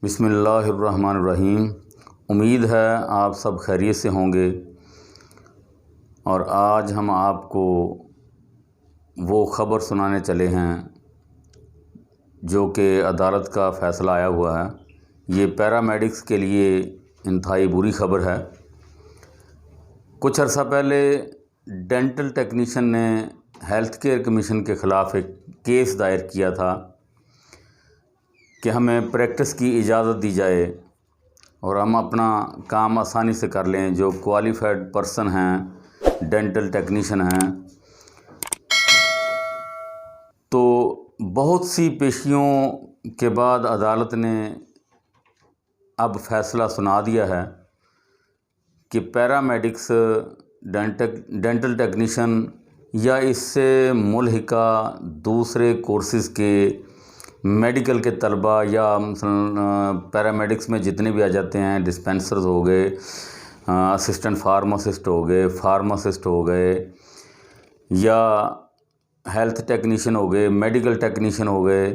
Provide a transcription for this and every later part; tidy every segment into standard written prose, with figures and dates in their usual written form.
بسم اللہ الرحمن الرحیم۔ امید ہے آپ سب خیریت سے ہوں گے، اور آج ہم آپ کو وہ خبر سنانے چلے ہیں جو کہ عدالت کا فیصلہ آیا ہوا ہے۔ یہ پیرامیڈکس کے لیے انتہائی بری خبر ہے۔ کچھ عرصہ پہلے ڈینٹل ٹیکنیشین نے ہیلتھ کیئر کمیشن کے خلاف ایک کیس دائر کیا تھا کہ ہمیں پریکٹس کی اجازت دی جائے اور ہم اپنا کام آسانی سے کر لیں، جو کوالیفائڈ پرسن ہیں، ڈینٹل ٹیکنیشین ہیں۔ تو بہت سی پیشیوں کے بعد عدالت نے اب فیصلہ سنا دیا ہے کہ پیرامیڈکس، ڈینٹل ٹیکنیشین یا اس سے ملحقہ دوسرے کورسز کے میڈیکل کے طلباء، یا مثلا پیرامیڈکس میں جتنے بھی آ جاتے ہیں، ڈسپینسرز ہو گئے، اسسٹنٹ فارماسسٹ ہو گئے، فارماسسٹ ہو گئے، یا ہیلتھ ٹیکنیشین ہو گئے، میڈیکل ٹیکنیشین ہو گئے،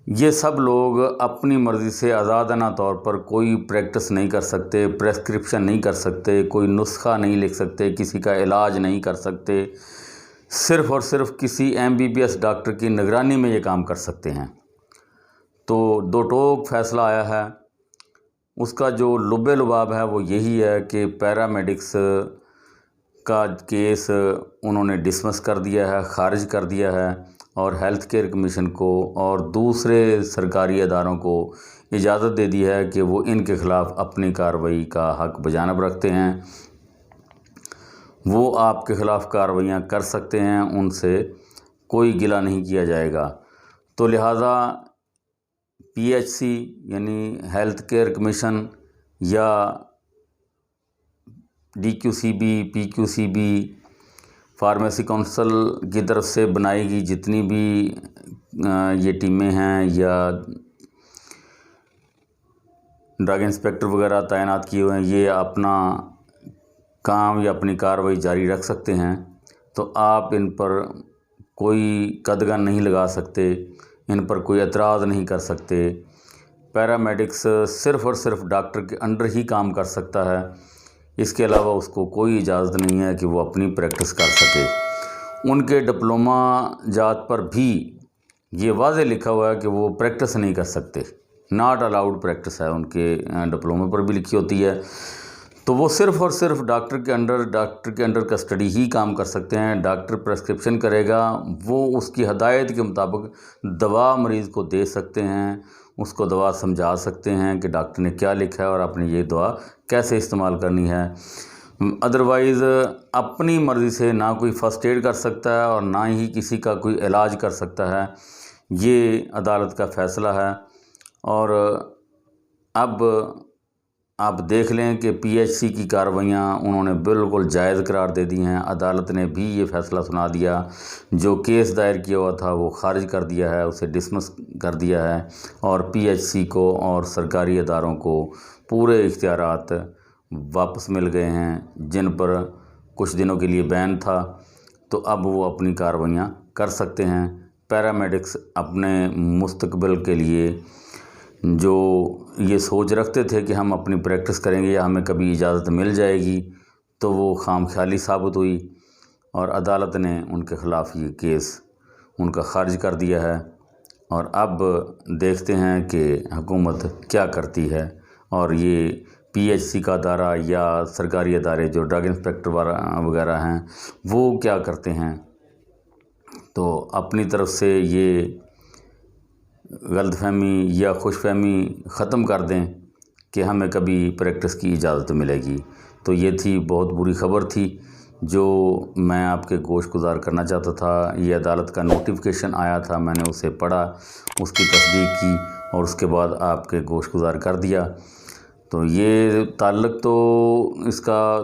یہ سب لوگ اپنی مرضی سے آزادانہ طور پر کوئی پریکٹس نہیں کر سکتے، پریسکرپشن نہیں کر سکتے، کوئی نسخہ نہیں لکھ سکتے، کسی کا علاج نہیں کر سکتے، صرف اور صرف کسی MBBS ڈاکٹر کی نگرانی میں یہ کام کر سکتے ہیں۔ تو دو ٹوک فیصلہ آیا ہے، اس کا جو لب لباب ہے وہ یہی ہے کہ پیرامیڈکس کا کیس انہوں نے ڈسمس کر دیا ہے، خارج کر دیا ہے، اور ہیلتھ کیئر کمیشن کو اور دوسرے سرکاری اداروں کو اجازت دے دی ہے کہ وہ ان کے خلاف اپنی کارروائی کا حق بجانب رکھتے ہیں۔ وہ آپ کے خلاف کارروائیاں کر سکتے ہیں، ان سے کوئی گلہ نہیں کیا جائے گا۔ تو لہٰذا PHC یعنی ہیلتھ کیئر کمیشن یا DQCB، PQCB، فارمیسی کونسل کی طرف سے بنائی گئی جتنی بھی یہ ٹیمیں ہیں یا ڈرگ انسپیکٹر وغیرہ تعینات کیے ہوئے ہیں، یہ اپنا کام یا اپنی کارروائی جاری رکھ سکتے ہیں۔ تو آپ ان پر کوئی قدغن نہیں لگا سکتے، ان پر کوئی اعتراض نہیں کر سکتے۔ پیرامیڈکس صرف اور صرف ڈاکٹر کے انڈر ہی کام کر سکتا ہے، اس کے علاوہ اس کو کوئی اجازت نہیں ہے کہ وہ اپنی پریکٹس کر سکے۔ ان کے ڈپلومہ جات پر بھی یہ واضح لکھا ہوا ہے کہ وہ پریکٹس نہیں کر سکتے، ناٹ الاؤڈ پریکٹس ہے، ان کے ڈپلومے پر بھی لکھی ہوتی ہے۔ تو وہ صرف اور صرف ڈاکٹر کے انڈر کسٹڈی ہی کام کر سکتے ہیں۔ ڈاکٹر پرسکرپشن کرے گا، وہ اس کی ہدایت کے مطابق دوا مریض کو دے سکتے ہیں، اس کو دوا سمجھا سکتے ہیں کہ ڈاکٹر نے کیا لکھا ہے اور آپ نے یہ دوا کیسے استعمال کرنی ہے۔ ادروائز اپنی مرضی سے نہ کوئی فرسٹ ایڈ کر سکتا ہے اور نہ ہی کسی کا کوئی علاج کر سکتا ہے۔ یہ عدالت کا فیصلہ ہے، اور اب آپ دیکھ لیں کہ PHC کی کارروائیاں انہوں نے بالکل جائز قرار دے دی ہیں۔ عدالت نے بھی یہ فیصلہ سنا دیا، جو کیس دائر کیا ہوا تھا وہ خارج کر دیا ہے، اسے ڈسمس کر دیا ہے، اور PHC کو اور سرکاری اداروں کو پورے اختیارات واپس مل گئے ہیں، جن پر کچھ دنوں کے لیے بین تھا۔ تو اب وہ اپنی کارروائیاں کر سکتے ہیں۔ پیرامیڈکس اپنے مستقبل کے لیے جو یہ سوچ رکھتے تھے کہ ہم اپنی پریکٹس کریں گے یا ہمیں کبھی اجازت مل جائے گی، تو وہ خام خیالی ثابت ہوئی، اور عدالت نے ان کے خلاف یہ کیس ان کا خارج کر دیا ہے۔ اور اب دیکھتے ہیں کہ حکومت کیا کرتی ہے، اور یہ PHC کا ادارہ یا سرکاری ادارے جو ڈرگ انسپیکٹر وغیرہ ہیں وہ کیا کرتے ہیں۔ تو اپنی طرف سے یہ غلط فہمی یا خوش فہمی ختم کر دیں کہ ہمیں کبھی پریکٹس کی اجازت ملے گی۔ تو یہ تھی بہت بری خبر تھی جو میں آپ کے گوش گزار کرنا چاہتا تھا۔ یہ عدالت کا نوٹیفیکیشن آیا تھا، میں نے اسے پڑھا، اس کی تصدیق کی، اور اس کے بعد آپ کے گوش گزار کر دیا۔ تو یہ تعلق تو اس کا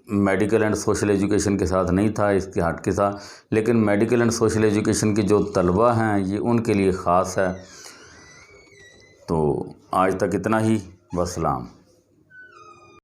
میڈیکل اینڈ سوشل ایجوکیشن کے ساتھ نہیں تھا، اس کے ہٹ کے تھا، لیکن میڈیکل اینڈ سوشل ایجوکیشن کے جو طلباء ہیں یہ ان کے لیے خاص ہے۔ تو آج تک اتنا ہی، والسلام۔